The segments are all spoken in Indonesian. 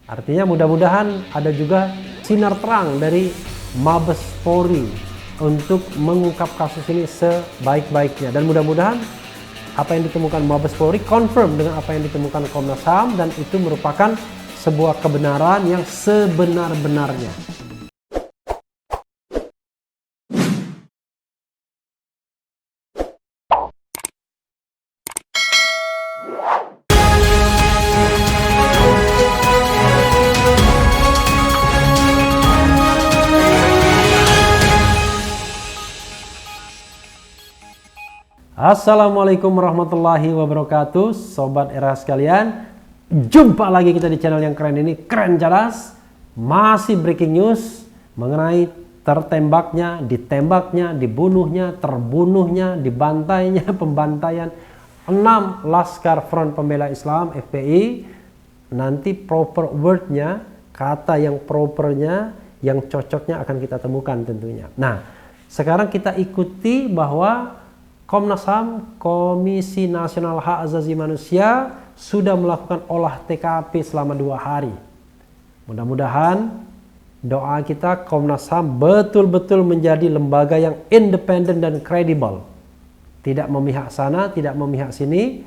Artinya mudah-mudahan ada juga sinar terang dari Mabes Polri untuk mengungkap kasus ini sebaik-baiknya. Dan mudah-mudahan apa yang ditemukan Mabes Polri confirm dengan apa yang ditemukan Komnas HAM, dan itu merupakan sebuah kebenaran yang sebenar-benarnya. Assalamualaikum warahmatullahi wabarakatuh, Sobat Era sekalian. Jumpa lagi kita di channel yang keren ini, Keren Cerdas. Masih breaking news mengenai tertembaknya, ditembaknya, dibunuhnya, terbunuhnya, dibantainya, pembantaian 6 Laskar Front Pembela Islam FPI. Nanti proper wordnya, kata yang propernya, yang cocoknya akan kita temukan tentunya. Nah, sekarang kita ikuti bahwa Komnas HAM, Komisi Nasional Hak Asasi Manusia, sudah melakukan olah TKP selama 2 hari. Mudah-mudahan doa kita Komnas HAM betul-betul menjadi lembaga yang independen dan kredibel. Tidak memihak sana, tidak memihak sini,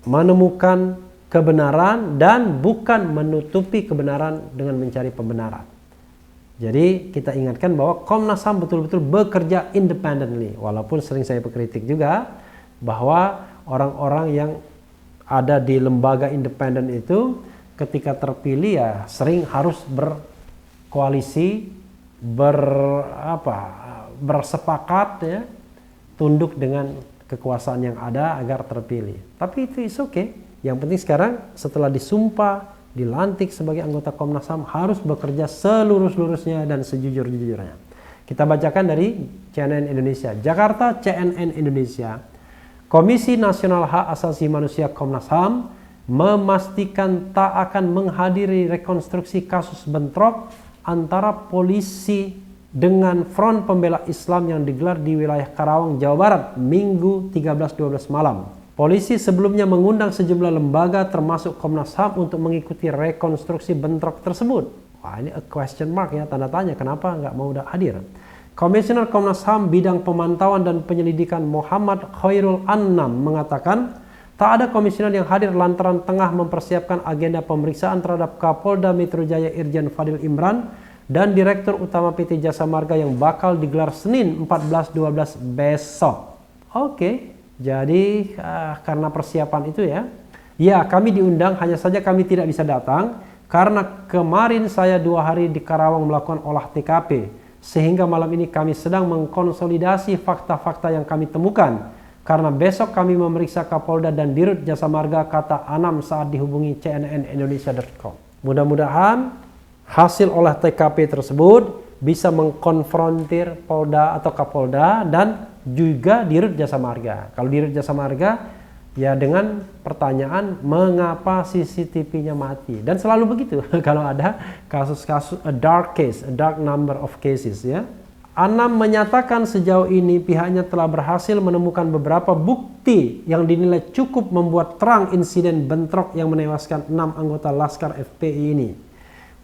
menemukan kebenaran dan bukan menutupi kebenaran dengan mencari pembenaran. Jadi kita ingatkan bahwa Komnas HAM betul-betul bekerja independently. Walaupun sering saya berkritik juga bahwa orang-orang yang ada di lembaga independen itu ketika terpilih ya sering harus berkoalisi, bersepakat ya, tunduk dengan kekuasaan yang ada agar terpilih. Tapi itu is okay. Yang penting sekarang setelah disumpah, dilantik sebagai anggota Komnas HAM harus bekerja selurus-lurusnya dan sejujur-jujurnya. Kita bacakan dari CNN Indonesia. Jakarta, CNN Indonesia. Komisi Nasional Hak Asasi Manusia Komnas HAM memastikan tak akan menghadiri rekonstruksi kasus bentrok antara polisi dengan Front Pembela Islam yang digelar di wilayah Karawang, Jawa Barat, Minggu 13.12 malam. Polisi sebelumnya mengundang sejumlah lembaga termasuk Komnas HAM untuk mengikuti rekonstruksi bentrok tersebut. Wah, ini a question mark ya, tanda tanya kenapa nggak mau hadir. Komisioner Komnas HAM bidang pemantauan dan penyelidikan Muhammad Khairul Annam mengatakan tak ada komisioner yang hadir lantaran tengah mempersiapkan agenda pemeriksaan terhadap Kapolda Metro Jaya Irjen Fadil Imran dan Direktur Utama PT Jasa Marga yang bakal digelar Senin 14.12 besok. Oke. Jadi karena persiapan itu ya kami diundang, hanya saja kami tidak bisa datang karena kemarin saya 2 hari di Karawang melakukan olah TKP, sehingga malam ini kami sedang mengkonsolidasi fakta-fakta yang kami temukan karena besok kami memeriksa Kapolda dan Dirut Jasa Marga, kata Anam saat dihubungi cnnindonesia.com. Mudah-mudahan hasil olah TKP tersebut bisa mengkonfrontir Polda atau Kapolda dan juga Dirut Jasa Marga. Kalau Dirut Jasa Marga ya dengan pertanyaan mengapa CCTV-nya mati, dan selalu begitu kalau ada kasus-kasus a dark number of cases ya. Anam menyatakan sejauh ini pihaknya telah berhasil menemukan beberapa bukti yang dinilai cukup membuat terang insiden bentrok yang menewaskan 6 anggota Laskar FPI ini.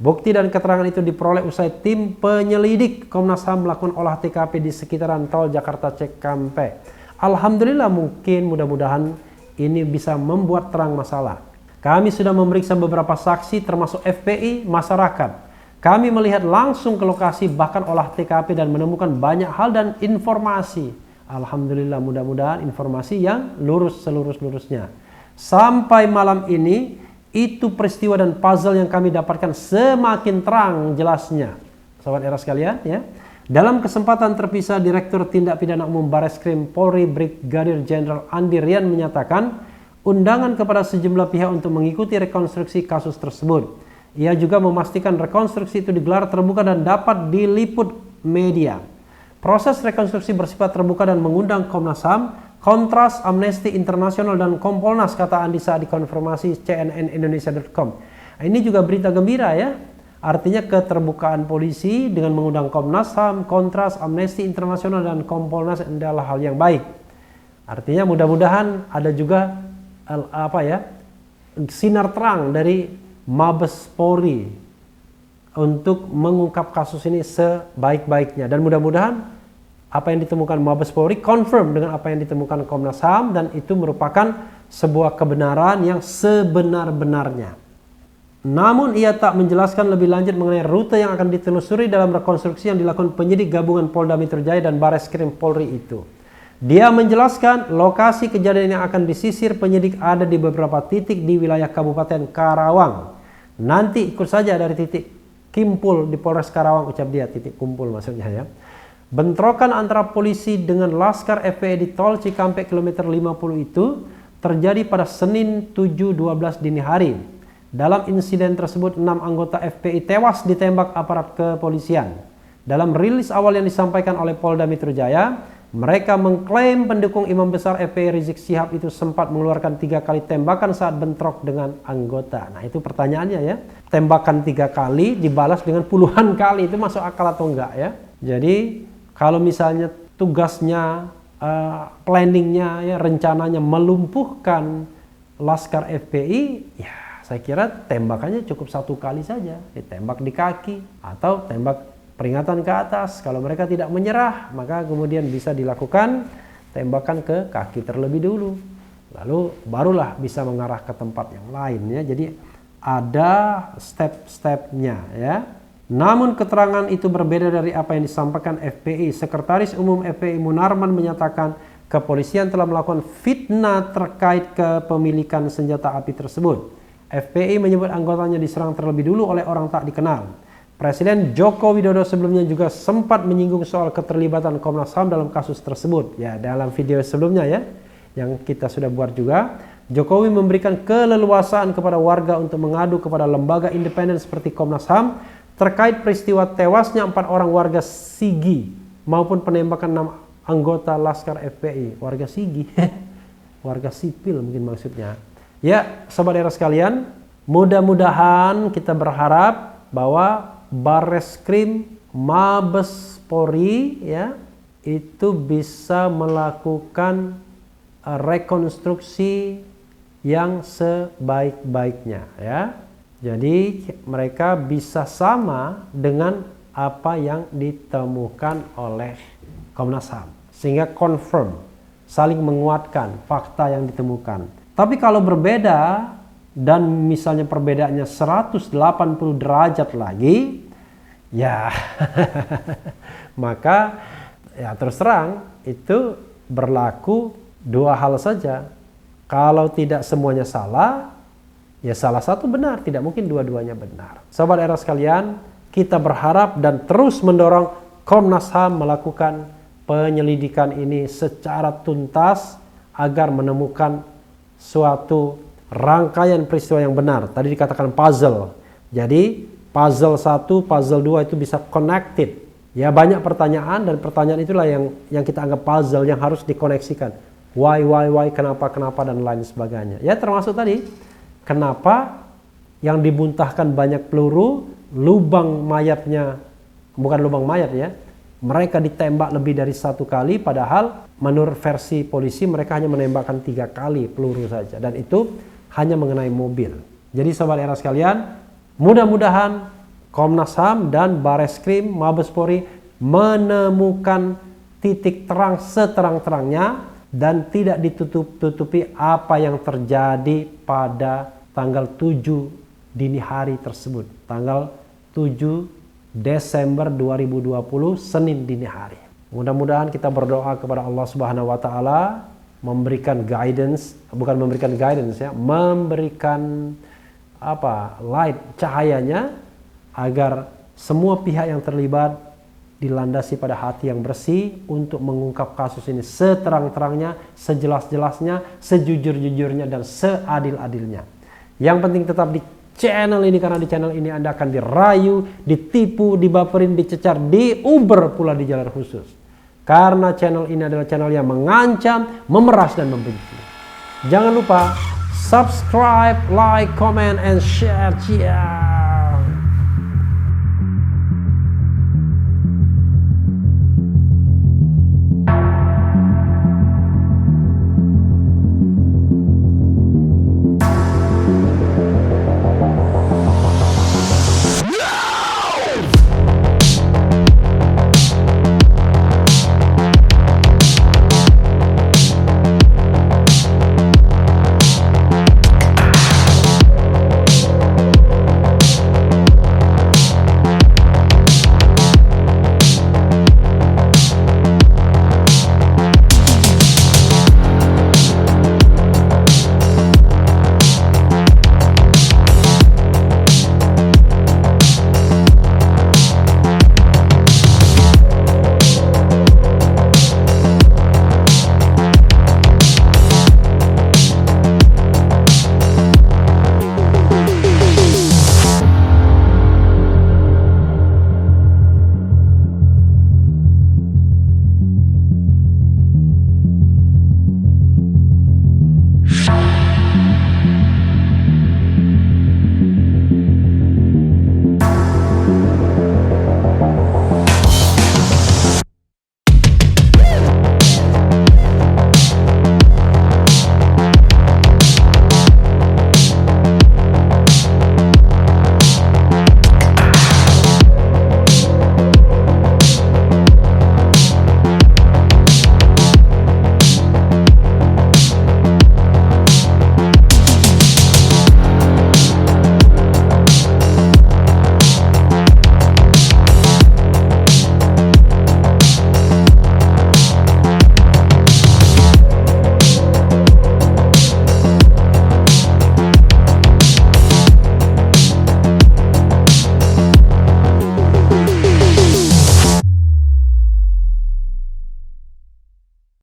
Bukti dan keterangan itu diperoleh usai tim penyelidik Komnas HAM melakukan olah TKP di sekitaran tol Jakarta Cikampek. Alhamdulillah, mudah-mudahan ini bisa membuat terang masalah. Kami sudah memeriksa beberapa saksi termasuk FPI, masyarakat. Kami melihat langsung ke lokasi bahkan olah TKP dan menemukan banyak hal dan informasi. Alhamdulillah, mudah-mudahan informasi yang lurus selurus-lurusnya. Sampai malam ini itu peristiwa dan puzzle yang kami dapatkan semakin terang jelasnya. Sobat Era sekalian ya. Dalam kesempatan terpisah, Direktur Tindak Pidana Umum Bareskrim Polri Brigadir Jenderal Andi Rian menyatakan undangan kepada sejumlah pihak untuk mengikuti rekonstruksi kasus tersebut. Ia juga memastikan rekonstruksi itu digelar terbuka dan dapat diliput media. Proses rekonstruksi bersifat terbuka dan mengundang Komnas HAM, Kontras, Amnesty Internasional, dan Kompolnas, kata Andi saat dikonfirmasi cnnindonesia.com. Ini juga berita gembira ya. Artinya keterbukaan polisi dengan mengundang Komnas HAM, Kontras, Amnesty Internasional, dan Kompolnas adalah hal yang baik. Artinya mudah-mudahan ada juga sinar terang dari Mabes Polri untuk mengungkap kasus ini sebaik-baiknya, dan mudah-mudahan apa yang ditemukan Mabes Polri confirm dengan apa yang ditemukan Komnas HAM, dan itu merupakan sebuah kebenaran yang sebenar-benarnya. Namun ia tak menjelaskan lebih lanjut mengenai rute yang akan ditelusuri dalam rekonstruksi yang dilakukan penyidik gabungan Polda Metro Jaya dan Bareskrim Polri itu. Dia menjelaskan lokasi kejadian yang akan disisir penyidik ada di beberapa titik di wilayah Kabupaten Karawang. Nanti ikut saja dari titik Kimpul di Polres Karawang, ucap dia, titik kumpul maksudnya ya. Bentrokan antara polisi dengan Laskar FPI di tol Cikampek kilometer 50 itu terjadi pada Senin 7/12 dini hari. Dalam insiden tersebut 6 anggota FPI tewas ditembak aparat kepolisian. Dalam rilis awal yang disampaikan oleh Polda Metro Jaya, mereka mengklaim pendukung Imam Besar FPI Rizik Syihab itu sempat mengeluarkan 3 kali tembakan saat bentrok dengan anggota. Nah itu pertanyaannya ya, tembakan 3 kali dibalas dengan puluhan kali, itu masuk akal atau enggak ya? Jadi kalau misalnya tugasnya, planningnya, ya, rencananya melumpuhkan Laskar FPI, ya saya kira tembakannya cukup 1 kali saja, ditembak di kaki atau tembak peringatan ke atas. Kalau mereka tidak menyerah, maka kemudian bisa dilakukan tembakan ke kaki terlebih dulu, lalu barulah bisa mengarah ke tempat yang lain ya. Jadi ada step-stepnya ya. Namun keterangan itu berbeda dari apa yang disampaikan FPI. Sekretaris Umum FPI Munarman menyatakan kepolisian telah melakukan fitnah terkait kepemilikan senjata api tersebut. FPI menyebut anggotanya diserang terlebih dulu oleh orang tak dikenal. Presiden Joko Widodo sebelumnya juga sempat menyinggung soal keterlibatan Komnas HAM dalam kasus tersebut. Ya, dalam video sebelumnya ya, yang kita sudah buat juga, Jokowi memberikan keleluasaan kepada warga untuk mengadu kepada lembaga independen seperti Komnas HAM terkait peristiwa tewasnya 4 orang warga Sigi maupun penembakan 6 anggota Laskar FPI. Warga Sigi, warga sipil mungkin maksudnya. Ya, sobat era sekalian, mudah-mudahan kita berharap bahwa Bareskrim Mabes Polri ya itu bisa melakukan rekonstruksi yang sebaik-baiknya ya. Jadi mereka bisa sama dengan apa yang ditemukan oleh Komnas HAM, sehingga confirm, saling menguatkan fakta yang ditemukan. Tapi kalau berbeda dan misalnya perbedaannya 180 derajat lagi, ya maka ya terus terang itu berlaku 2 hal saja. Kalau tidak semuanya salah, ya salah satu benar, tidak mungkin dua-duanya benar. Sobat era sekalian, kita berharap dan terus mendorong Komnas HAM melakukan penyelidikan ini secara tuntas agar menemukan suatu rangkaian peristiwa yang benar. Tadi dikatakan puzzle. Jadi puzzle 1, puzzle 2 itu bisa connected. Ya, banyak pertanyaan, dan pertanyaan itulah yang kita anggap puzzle yang harus dikoneksikan. Why, kenapa, dan lain sebagainya. Ya, termasuk tadi kenapa yang dibuntahkan banyak peluru, lubang mayatnya bukan lubang mayat ya. Mereka ditembak lebih dari 1 kali, padahal menurut versi polisi mereka hanya menembakkan 3 kali peluru saja, dan itu hanya mengenai mobil. Jadi sobat era sekalian, mudah-mudahan Komnas HAM dan Bareskrim Mabes Polri menemukan titik terang seterang-terangnya dan tidak ditutup-tutupi apa yang terjadi pada tanggal 7 dini hari tersebut, tanggal 7 Desember 2020 Senin dini hari. Mudah-mudahan kita berdoa kepada Allah Subhanahu wa taala memberikan guidance, bukan memberikan guidance ya, memberikan light, cahayanya, agar semua pihak yang terlibat dilandasi pada hati yang bersih untuk mengungkap kasus ini seterang-terangnya, sejelas-jelasnya, sejujur-jujurnya, dan seadil-adilnya. Yang penting tetap di channel ini, karena di channel ini Anda akan dirayu, ditipu, dibaperin, dicecar, diuber pula di jalan khusus. Karena channel ini adalah channel yang mengancam, memeras, dan membenci. Jangan lupa subscribe, like, comment, and share.